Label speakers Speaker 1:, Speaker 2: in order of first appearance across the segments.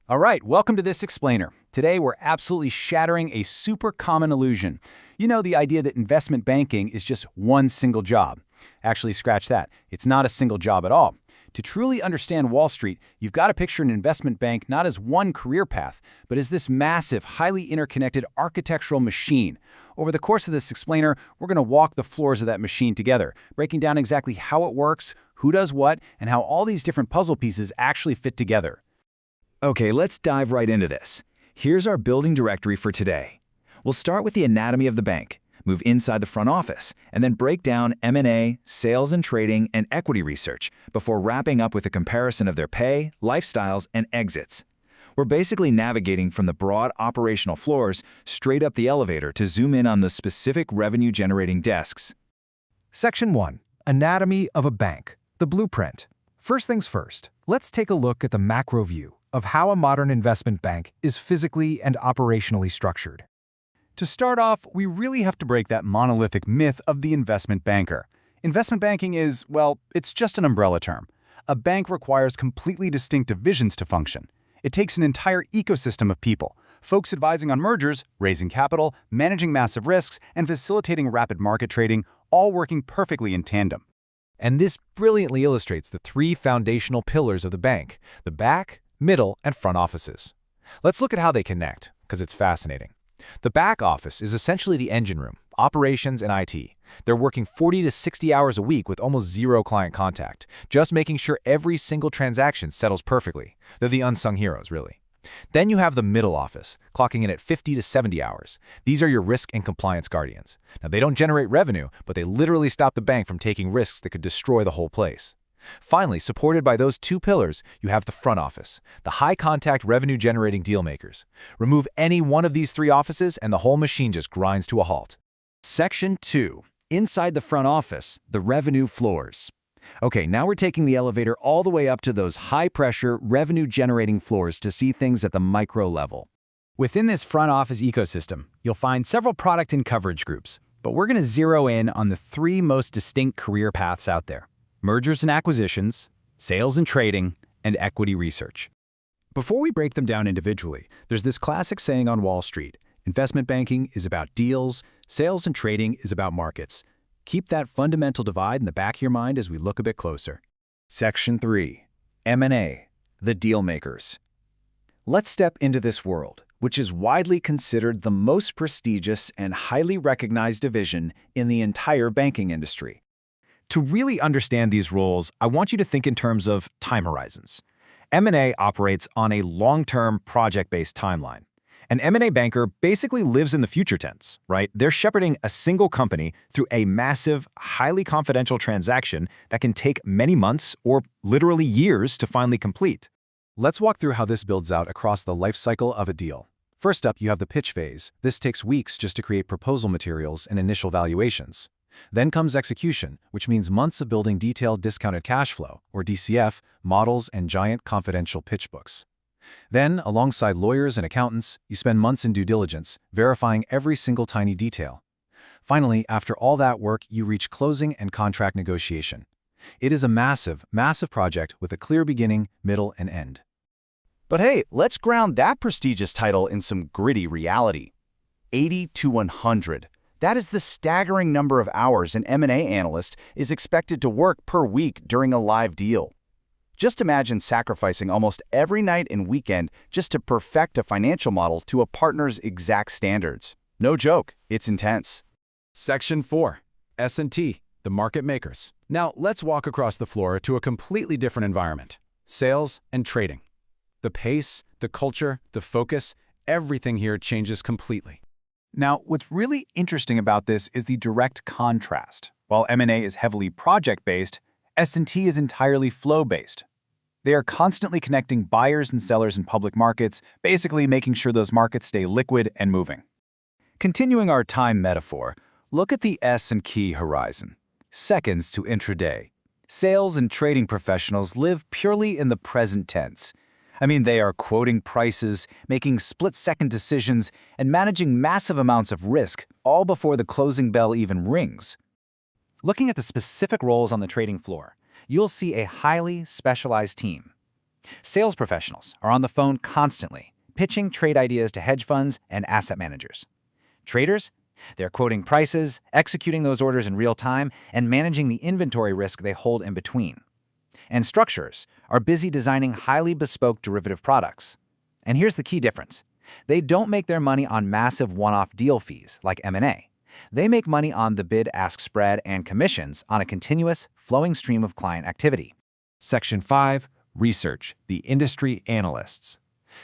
Speaker 1: All right, welcome to This Explainer. Today we're absolutely shattering a super common illusion. You know, the idea that investment banking is just one single job. Actually, scratch that. It's not a single job at all. To truly understand Wall Street, you've got to picture an investment bank not as one career path, but as this massive, highly interconnected architectural machine. Over the course of This Explainer, we're going to walk the floors of that machine together, breaking down exactly how it works, who does what, and how all these different puzzle pieces actually fit together.
Speaker 2: Okay, let's dive right into this. Here's our building directory for today. We'll start with the anatomy of the bank, move inside the front office, and then break down M&A, sales and trading, and equity research before wrapping up with a comparison of their pay, lifestyles, and exits. We're basically navigating from the broad operational floors straight up the elevator to zoom in on the specific revenue-generating desks.
Speaker 3: Section 1. Anatomy of a bank. The blueprint. First things first, let's take a look at the macro view of how a modern investment bank is physically and operationally structured.
Speaker 1: To start off, we really have to break that monolithic myth of the investment banker. Investment banking is, well, it's just an umbrella term. A bank requires completely distinct divisions to function. It takes an entire ecosystem of people, folks advising on mergers, raising capital, managing massive risks, and facilitating rapid market trading, all working perfectly in tandem.
Speaker 3: And this brilliantly illustrates the three foundational pillars of the bank: the back, middle, and front offices. Let's look at how they connect, because it's fascinating. The back office is essentially the engine room, operations and IT. They're working 40 to 60 hours a week with almost zero client contact, just making sure every single transaction settles perfectly. They're the unsung heroes, really. Then you have the middle office, clocking in at 50 to 70 hours. These are your risk and compliance guardians. Now, they don't generate revenue, but they literally stop the bank from taking risks that could destroy the whole place. Finally, supported by those two pillars, you have the front office, the high-contact revenue-generating deal-makers. Remove any one of these three offices and the whole machine just grinds to a halt.
Speaker 2: Section 2. Inside the front office, the revenue floors. Okay, now we're taking the elevator all the way up to those high-pressure, revenue-generating floors to see things at the micro level.
Speaker 1: Within this front office ecosystem, you'll find several product and coverage groups, but we're going to zero in on the three most distinct career paths out there: mergers and acquisitions, sales and trading, and equity research. Before we break them down individually, there's this classic saying on Wall Street: investment banking is about deals, sales and trading is about markets. Keep that fundamental divide in the back of your mind as we look a bit closer.
Speaker 2: Section 3. M&A, the deal makers. Let's step into this world, which is widely considered the most prestigious and highly recognized division in the entire banking industry.
Speaker 3: To really understand these roles, I want you to think in terms of time horizons. M&A operates on a long-term, project-based timeline. An M&A banker basically lives in the future tense, right? They're shepherding a single company through a massive, highly confidential transaction that can take many months or literally years to finally complete. Let's walk through how this builds out across the life cycle of a deal. First up, you have the pitch phase. This takes weeks just to create proposal materials and initial valuations. Then comes execution, which means months of building detailed discounted cash flow, or DCF, models and giant confidential pitch books. Then, alongside lawyers and accountants, you spend months in due diligence, verifying every single tiny detail. Finally, after all that work, you reach closing and contract negotiation. It is a massive, massive project with a clear beginning, middle, and end.
Speaker 4: But hey, let's ground that prestigious title in some gritty reality. 80 to 100. That is the staggering number of hours an M&A analyst is expected to work per week during a live deal. Just imagine sacrificing almost every night and weekend just to perfect a financial model to a partner's exact standards. No joke, it's intense.
Speaker 3: Section 4. S&T, the market makers. Now, let's walk across the floor to a completely different environment: sales and trading. The pace, the culture, the focus, everything here changes completely.
Speaker 1: Now, what's really interesting about this is the direct contrast. While M&A is heavily project-based, S&T is entirely flow-based. They are constantly connecting buyers and sellers in public markets, basically making sure those markets stay liquid and moving. Continuing our time metaphor, look at the S and key horizon. Seconds to intraday. Sales and trading professionals live purely in the present tense. I mean, they are quoting prices, making split-second decisions, and managing massive amounts of risk, all before the closing bell even rings. Looking at the specific roles on the trading floor, you'll see a highly specialized team. Sales professionals are on the phone constantly, pitching trade ideas to hedge funds and asset managers. Traders? They're quoting prices, executing those orders in real time, and managing the inventory risk they hold in between. And structurers are busy designing highly bespoke derivative products. And here's the key difference. They don't make their money on massive one-off deal fees like M&A. They make money on the bid-ask spread and commissions on a continuous, flowing stream of client activity.
Speaker 3: Section 5, Research, the industry analysts.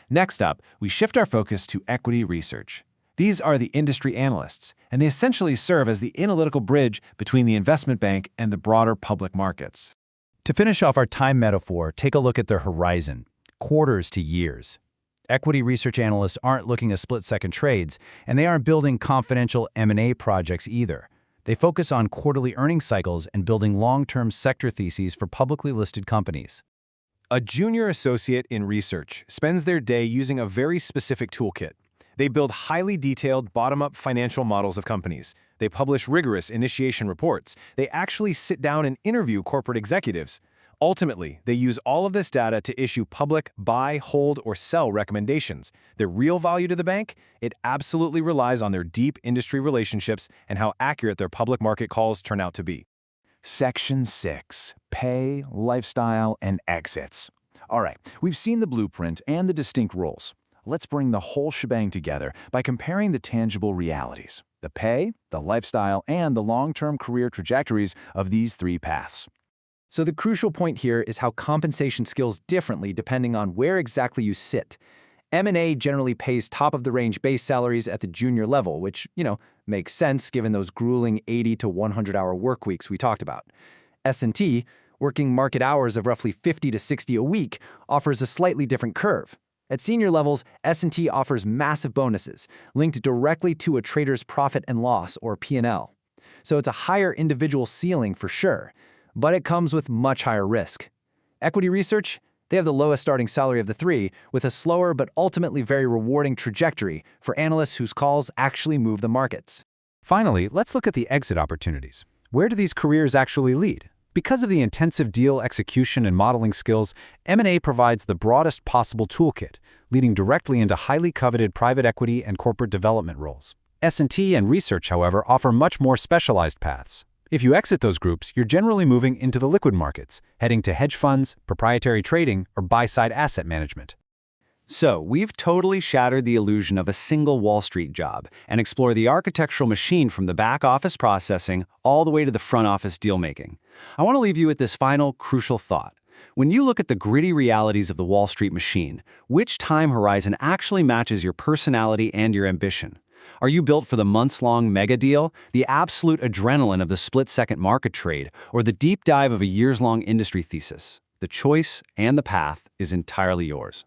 Speaker 3: Next up, we shift our focus to equity research. These are the industry analysts, and they essentially serve as the analytical bridge between the investment bank and the broader public markets.
Speaker 1: To finish off our time metaphor, take a look at their horizon, quarters to years. Equity research analysts aren't looking at split-second trades, and they aren't building confidential M&A projects either. They focus on quarterly earnings cycles and building long-term sector theses for publicly listed companies.
Speaker 3: A junior associate in research spends their day using a very specific toolkit. They build highly detailed bottom-up financial models of companies. They publish rigorous initiation reports. They actually sit down and interview corporate executives. Ultimately, they use all of this data to issue public buy, hold, or sell recommendations. Their real value to the bank? It absolutely relies on their deep industry relationships and how accurate their public market calls turn out to be.
Speaker 4: Section 6, Pay, Lifestyle, and Exits. All right, we've seen the blueprint and the distinct roles. Let's bring the whole shebang together by comparing the tangible realities, the pay, the lifestyle, and the long-term career trajectories of these three paths.
Speaker 1: So the crucial point here is how compensation scales differently depending on where exactly you sit. M&A generally pays top-of-the-range base salaries at the junior level, which, makes sense given those grueling 80 to 100-hour work weeks we talked about. S&T, working market hours of roughly 50 to 60 a week, offers a slightly different curve. At senior levels, S&T offers massive bonuses, linked directly to a trader's profit and loss, or P&L. So it's a higher individual ceiling for sure, but it comes with much higher risk. Equity research? They have the lowest starting salary of the three, with a slower but ultimately very rewarding trajectory for analysts whose calls actually move the markets.
Speaker 3: Finally, let's look at the exit opportunities. Where do these careers actually lead? Because of the intensive deal execution and modeling skills, M&A provides the broadest possible toolkit, leading directly into highly coveted private equity and corporate development roles. S&T and research, however, offer much more specialized paths. If you exit those groups, you're generally moving into the liquid markets, heading to hedge funds, proprietary trading, or buy-side asset management.
Speaker 1: So, we've totally shattered the illusion of a single Wall Street job and explored the architectural machine from the back office processing all the way to the front office deal-making. I want to leave you with this final, crucial thought. When you look at the gritty realities of the Wall Street machine, which time horizon actually matches your personality and your ambition? Are you built for the months-long mega deal, the absolute adrenaline of the split-second market trade, or the deep dive of a years-long industry thesis? The choice and the path is entirely yours.